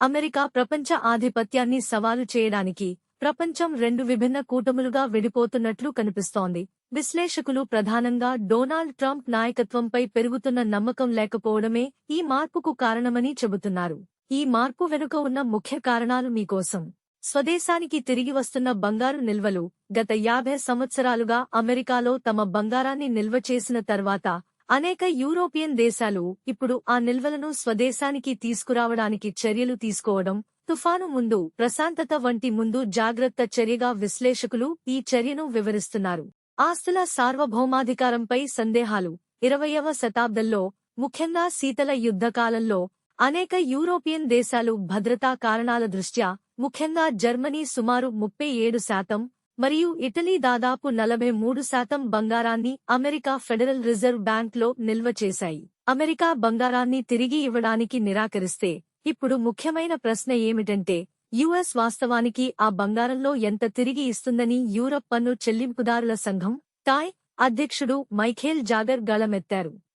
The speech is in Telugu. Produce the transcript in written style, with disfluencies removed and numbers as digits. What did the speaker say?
అమెరికా ప్రపంచ ఆధిపత్యాన్ని సవాలు చేయడానికి ప్రపంచం రెండు విభిన్న కూటములుగా విడిపోతున్నట్లు కనిపిస్తోంది. విశ్లేషకులు ప్రధానంగా డొనాల్డ్ ట్రంప్ నాయకత్వంపై పెరుగుతున్న నమ్మకం లేకపోవడమే ఈ మార్పుకు కారణమని చెబుతున్నారు. ఈ మార్పు వెనుక ఉన్న ముఖ్య కారణాలు మీకోసం. స్వదేశానికి తిరిగి వస్తున్న బంగారు నిల్వలు. గత 50 సంవత్సరాలుగా అమెరికాలో తమ బంగారాన్ని నిల్వ చేసిన తర్వాత అనేక యూరోపియన్ దేశాలు ఇప్పుడు ఆ నిల్వలను స్వదేశానికి తీసుకురావడానికి చర్యలు తీసుకోవడం, తుఫాను ముందు ప్రశాంతత వంటి ముందు జాగ్రత్త చర్యగా విశ్లేషకులు ఈ చర్యను వివరిస్తున్నారు. ఆస్తుల సార్వభౌమాధికారంపై సందేహాలు. 20వ శతాబ్దంలో, ముఖ్యంగా శీతల యుద్ధకాలంలో, అనేక యూరోపియన్ దేశాలు భద్రతా కారణాల దృష్ట్యా, ముఖ్యంగా జర్మనీ సుమారు 37% మరియు ఇటలీ దాదాపు 43% బంగారాన్ని అమెరికా ఫెడరల్ రిజర్వ్ బ్యాంక్లో నిల్వ చేశాయి. అమెరికా బంగారాన్ని తిరిగి ఇవ్వడానికి నిరాకరిస్తే, ఇప్పుడు ముఖ్యమైన ప్రశ్న ఏమిటంటే, యుఎస్ వాస్తవానికి ఆ బంగారంలో ఎంత తిరిగి ఇస్తుందని యూరప్ పన్ను చెల్లింపుదారుల సంఘం, టాయ్ అధ్యక్షుడు మైఖేల్ జాగర్ గళమెత్తారు.